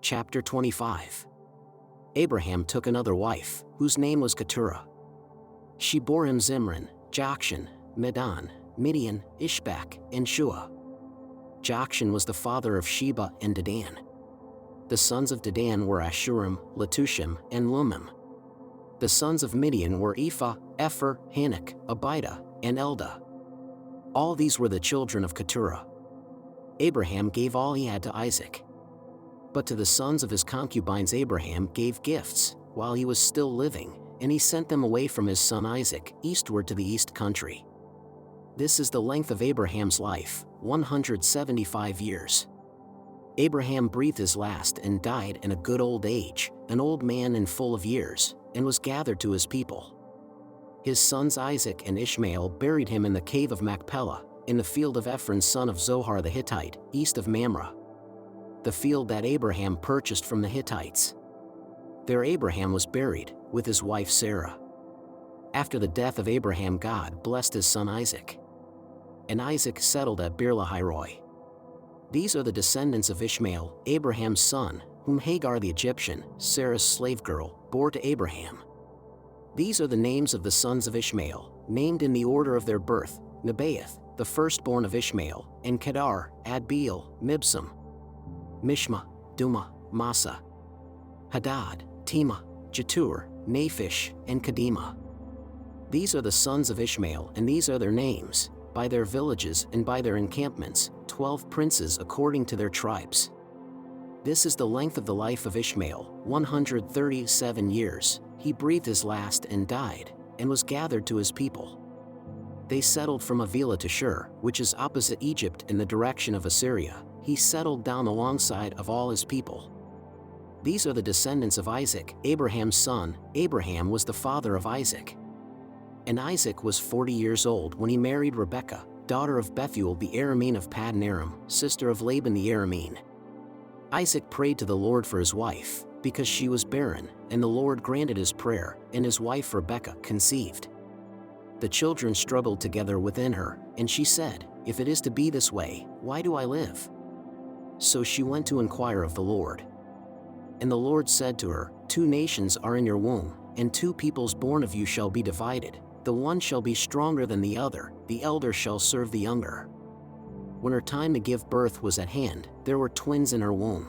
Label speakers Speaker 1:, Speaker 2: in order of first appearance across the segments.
Speaker 1: Chapter 25. Abraham took another wife, whose name was Keturah. She bore him Zimran, Jokshan, Medan, Midian, Ishbak, and Shua. Jokshan was the father of Sheba and Dedan. The sons of Dedan were Ashurim, Letushim, and Lumim. The sons of Midian were Ephah, Epher, Hanok, Abida, and Eldah. All these were the children of Keturah. Abraham gave all he had to Isaac. But to the sons of his concubines Abraham gave gifts, while he was still living, and he sent them away from his son Isaac, eastward to the east country. This is the length of Abraham's life, 175 years. Abraham breathed his last and died in a good old age, an old man and full of years, and was gathered to his people. His sons Isaac and Ishmael buried him in the cave of Machpelah, in the field of Ephron son of Zohar the Hittite, east of Mamre, the field that Abraham purchased from the Hittites. There Abraham was buried, with his wife Sarah. After the death of Abraham, God blessed his son Isaac. And Isaac settled at Beer-lahai-roi. These are the descendants of Ishmael, Abraham's son, whom Hagar the Egyptian, Sarah's slave girl, bore to Abraham. These are the names of the sons of Ishmael, named in the order of their birth: Nebaioth, the firstborn of Ishmael, and Kedar, Adbeel, Mibsam, Mishma, Duma, Massa, Hadad, Tema, Jetur, Naphish, and Kedemah. These are the sons of Ishmael, and these are their names, by their villages and by their encampments, 12 princes according to their tribes. This is the length of the life of Ishmael, 137 years. He breathed his last and died, and was gathered to his people. They settled from Avila to Shur, which is opposite Egypt in the direction of Assyria. He settled down alongside of all his people. These are the descendants of Isaac, Abraham's son. Abraham was the father of Isaac. And Isaac was 40 years old when he married Rebekah, daughter of Bethuel the Aramean of Paddan Aram, sister of Laban the Aramean. Isaac prayed to the Lord for his wife, because she was barren, and the Lord granted his prayer, and his wife Rebekah conceived. The children struggled together within her, and she said, "If it is to be this way, why do I live?" So she went to inquire of the Lord. And the Lord said to her, "Two nations are in your womb, and two peoples born of you shall be divided. The one shall be stronger than the other, the elder shall serve the younger." When her time to give birth was at hand, there were twins in her womb.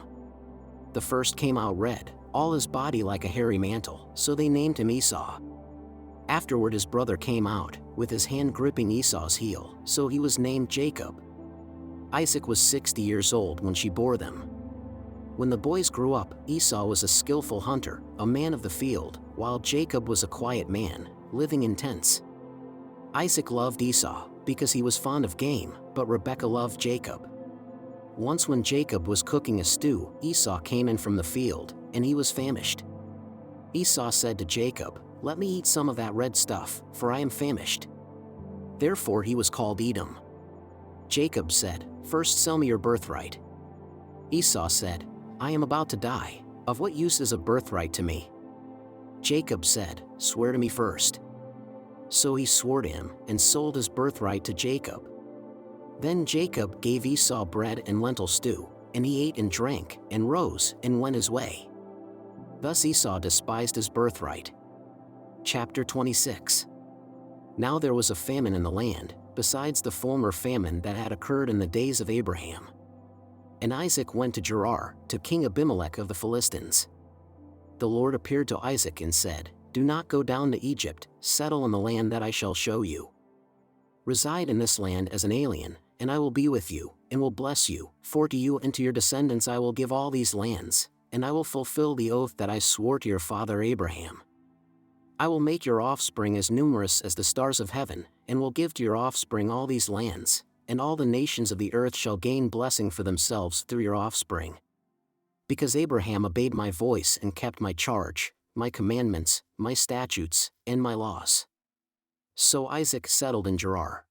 Speaker 1: The first came out red, all his body like a hairy mantle, so they named him Esau. Afterward his brother came out, with his hand gripping Esau's heel, so he was named Jacob. Isaac was 60 years old when she bore them. When the boys grew up, Esau was a skillful hunter, a man of the field, while Jacob was a quiet man, living in tents. Isaac loved Esau, because he was fond of game, but Rebekah loved Jacob. Once when Jacob was cooking a stew, Esau came in from the field, and he was famished. Esau said to Jacob, "Let me eat some of that red stuff, for I am famished." Therefore he was called Edom. Jacob said, "First sell me your birthright." Esau said, "I am about to die. Of what use is a birthright to me?" Jacob said, "Swear to me first." So he swore to him, and sold his birthright to Jacob. Then Jacob gave Esau bread and lentil stew, and he ate and drank, and rose, and went his way. Thus Esau despised his birthright. Chapter 26. Now there was a famine in the land, besides the former famine that had occurred in the days of Abraham. And Isaac went to Gerar, to King Abimelech of the Philistines. The Lord appeared to Isaac and said, "Do not go down to Egypt, settle in the land that I shall show you. Reside in this land as an alien, and I will be with you, and will bless you, for to you and to your descendants I will give all these lands, and I will fulfill the oath that I swore to your father Abraham. I will make your offspring as numerous as the stars of heaven, and will give to your offspring all these lands, and all the nations of the earth shall gain blessing for themselves through your offspring. Because Abraham obeyed my voice and kept my charge, my commandments, my statutes, and my laws." So Isaac settled in Gerar.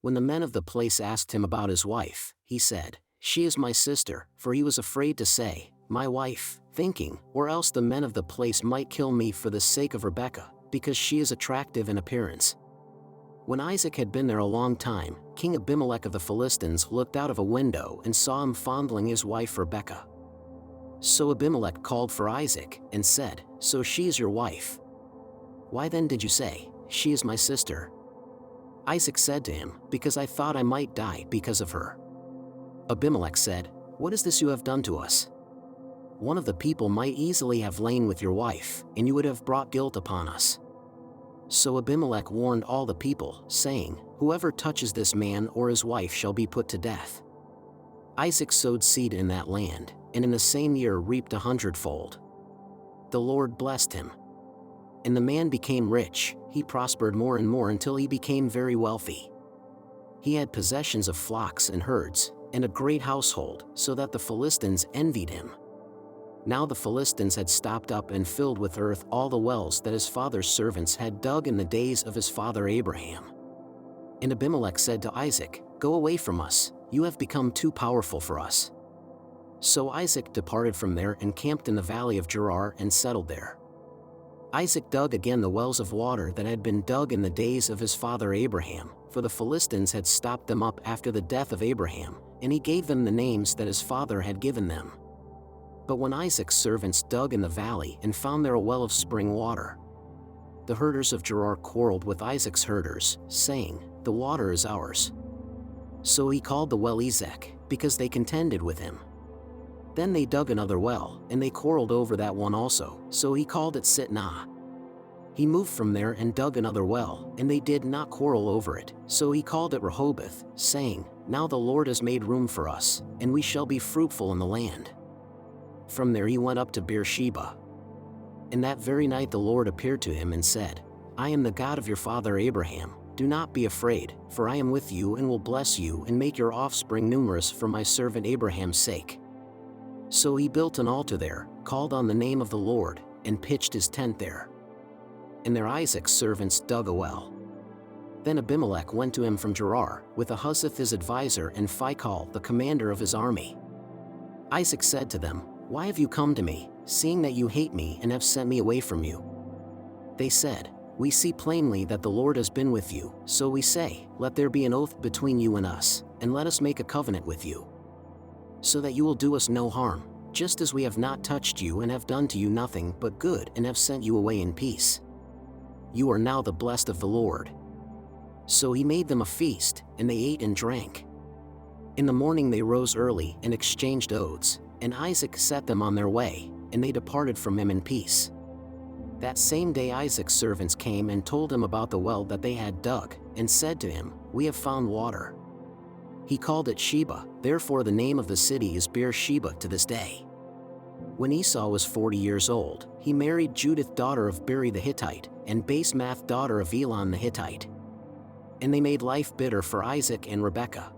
Speaker 1: When the men of the place asked him about his wife, he said, "She is my sister," for he was afraid to say, "My wife," thinking, or else the men of the place might kill me for the sake of Rebekah, because she is attractive in appearance. When Isaac had been there a long time, King Abimelech of the Philistines looked out of a window and saw him fondling his wife Rebekah. So Abimelech called for Isaac and said, "So she is your wife? Why then did you say, 'She is my sister'?" Isaac said to him, "Because I thought I might die because of her." Abimelech said, "What is this you have done to us? One of the people might easily have lain with your wife, and you would have brought guilt upon us." So Abimelech warned all the people, saying, "Whoever touches this man or his wife shall be put to death." Isaac sowed seed in that land, and in the same year reaped 100-fold. The Lord blessed him. And the man became rich, he prospered more and more until he became very wealthy. He had possessions of flocks and herds, and a great household, so that the Philistines envied him. Now the Philistines had stopped up and filled with earth all the wells that his father's servants had dug in the days of his father Abraham. And Abimelech said to Isaac, "Go away from us, you have become too powerful for us." So Isaac departed from there and camped in the valley of Gerar and settled there. Isaac dug again the wells of water that had been dug in the days of his father Abraham, for the Philistines had stopped them up after the death of Abraham, and he gave them the names that his father had given them. But when Isaac's servants dug in the valley and found there a well of spring water, the herders of Gerar quarreled with Isaac's herders, saying, "The water is ours." So he called the well Ezek, because they contended with him. Then they dug another well, and they quarreled over that one also, so he called it Sitnah. He moved from there and dug another well, and they did not quarrel over it, so he called it Rehoboth, saying, "Now the Lord has made room for us, and we shall be fruitful in the land." From there he went up to Beersheba. And that very night the Lord appeared to him and said, "I am the God of your father Abraham. Do not be afraid, for I am with you and will bless you and make your offspring numerous for my servant Abraham's sake." So he built an altar there, called on the name of the Lord, and pitched his tent there. And there Isaac's servants dug a well. Then Abimelech went to him from Gerar, with Ahuzzath his advisor and Phicol the commander of his army. Isaac said to them, "Why have you come to me, seeing that you hate me and have sent me away from you?" They said, "We see plainly that the Lord has been with you, so we say, let there be an oath between you and us, and let us make a covenant with you, so that you will do us no harm, just as we have not touched you and have done to you nothing but good and have sent you away in peace. You are now the blessed of the Lord." So he made them a feast, and they ate and drank. In the morning they rose early and exchanged oaths, and Isaac set them on their way, and they departed from him in peace. That same day Isaac's servants came and told him about the well that they had dug, and said to him, "We have found water." He called it Sheba, therefore the name of the city is Beersheba to this day. When Esau was 40 years old, he married Judith daughter of Beri the Hittite, and Basemath daughter of Elon the Hittite. And they made life bitter for Isaac and Rebekah.